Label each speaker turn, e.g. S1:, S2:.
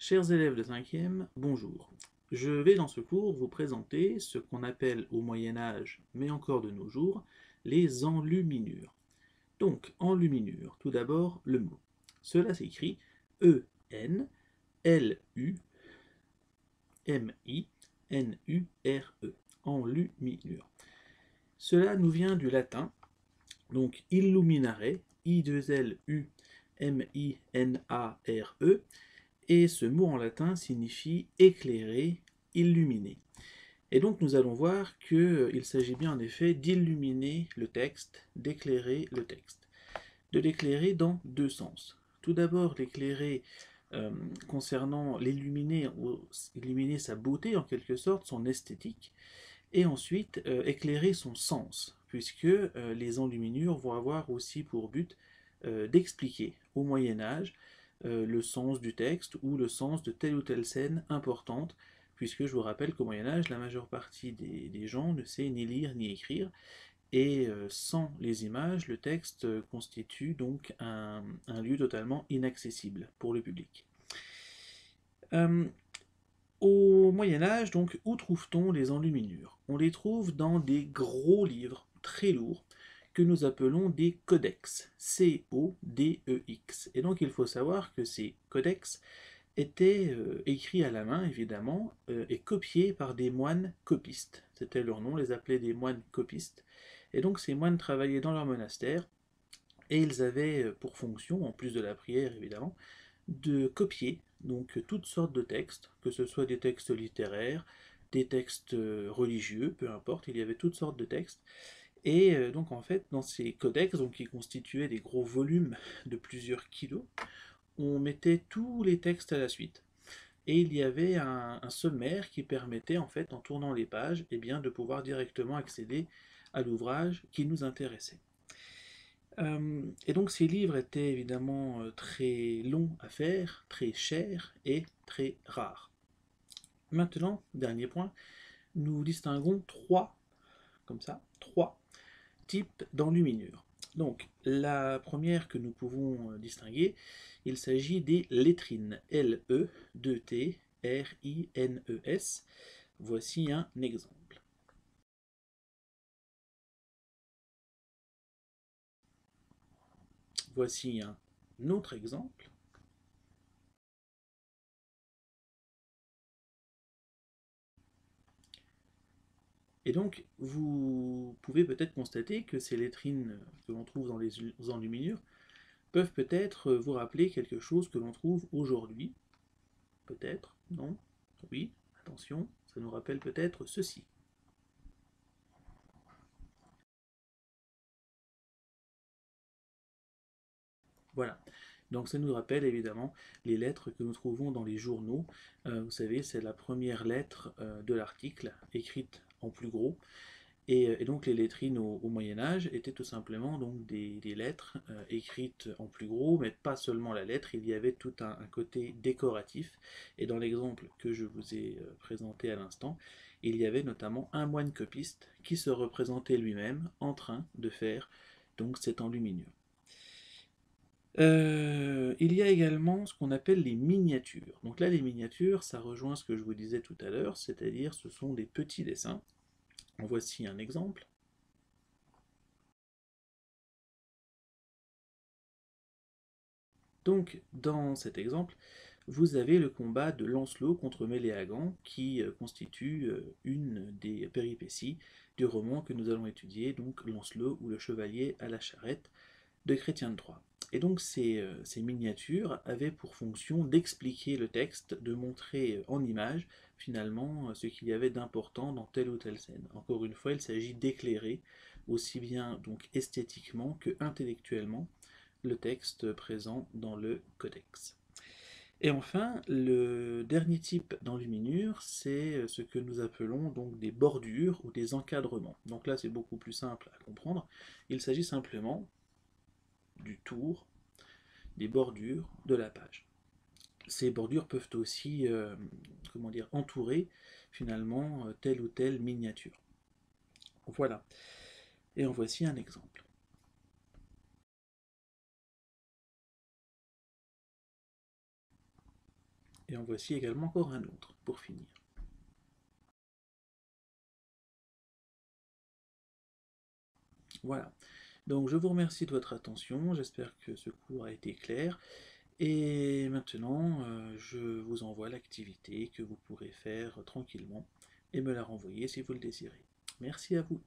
S1: Chers élèves de 5e, bonjour. Je vais dans ce cours vous présenter ce qu'on appelle au Moyen-Âge, mais encore de nos jours, les enluminures. Donc, enluminure, tout d'abord le mot. Cela s'écrit E-N-L-U-M-I-N-U-R-E, enluminure. Cela nous vient du latin, donc illuminare, I-2-L-U-M-I-N-A-R-E, et ce mot en latin signifie éclairer, illuminer. Et donc nous allons voir qu'il s'agit bien en effet d'illuminer le texte, d'éclairer le texte. De l'éclairer dans deux sens. Tout d'abord l'éclairer concernant l'illuminer, illuminer sa beauté en quelque sorte, son esthétique, et ensuite éclairer son sens, puisque les enluminures vont avoir aussi pour but d'expliquer au Moyen-Âge le sens du texte ou le sens de telle ou telle scène importante, puisque je vous rappelle qu'au Moyen-Âge, la majeure partie des gens ne sait ni lire ni écrire, et sans les images, le texte constitue donc un lieu totalement inaccessible pour le public. Au Moyen-Âge, donc, où trouve-t-on les enluminures? On les trouve dans des gros livres très lourds que nous appelons des codex, C-O-D-E-X. Et donc il faut savoir que ces codex étaient écrits à la main, évidemment, et copiés par des moines copistes. C'était leur nom, on les appelait des moines copistes. Et donc ces moines travaillaient dans leur monastère, et ils avaient pour fonction, en plus de la prière évidemment, de copier donc toutes sortes de textes, que ce soit des textes littéraires, des textes religieux, peu importe, il y avait toutes sortes de textes. Et donc en fait, dans ces codex, donc, qui constituaient des gros volumes de plusieurs kilos, on mettait tous les textes à la suite. Et il y avait un sommaire qui permettait, en fait, en tournant les pages, eh bien, de pouvoir directement accéder à l'ouvrage qui nous intéressait. Et donc ces livres étaient évidemment très longs à faire, très chers et très rares. Maintenant, dernier point, nous distinguons trois types d'enluminures. Donc, la première que nous pouvons distinguer, il s'agit des lettrines, L-E-2-T-R-I-N-E-S. Voici un exemple. Voici un autre exemple. Et donc, vous pouvez peut-être constater que ces lettrines que l'on trouve dans les enluminures peuvent peut-être vous rappeler quelque chose que l'on trouve aujourd'hui. Peut-être, non, oui, attention, ça nous rappelle peut-être ceci. Voilà. Donc ça nous rappelle évidemment les lettres que nous trouvons dans les journaux. Vous savez, c'est la première lettre de l'article, écrite en plus gros. Et donc les lettrines au Moyen-Âge étaient tout simplement donc des lettres écrites en plus gros, mais pas seulement la lettre, il y avait tout un côté décoratif. Et dans l'exemple que je vous ai présenté à l'instant, il y avait notamment un moine copiste qui se représentait lui-même en train de faire donc cette enluminure. Il y a également ce qu'on appelle les miniatures. Donc là, les miniatures, ça rejoint ce que je vous disais tout à l'heure, c'est-à-dire ce sont des petits dessins. En voici un exemple. Donc, dans cet exemple, vous avez le combat de Lancelot contre Méléagant, qui constitue une des péripéties du roman que nous allons étudier, donc Lancelot ou le chevalier à la charrette de Chrétien de Troyes. Et donc ces miniatures avaient pour fonction d'expliquer le texte, de montrer en image finalement ce qu'il y avait d'important dans telle ou telle scène. Encore une fois, il s'agit d'éclairer aussi bien donc esthétiquement que intellectuellement le texte présent dans le codex. Et enfin, le dernier type d'enluminure, c'est ce que nous appelons donc des bordures ou des encadrements. Donc là, c'est beaucoup plus simple à comprendre. Il s'agit simplement du tour, des bordures de la page. Ces bordures peuvent aussi entourer finalement telle ou telle miniature. Voilà. Et en voici un exemple. Et en voici également encore un autre, pour finir. Voilà. Donc je vous remercie de votre attention, j'espère que ce cours a été clair. Et maintenant, je vous envoie l'activité que vous pourrez faire tranquillement et me la renvoyer si vous le désirez. Merci à vous.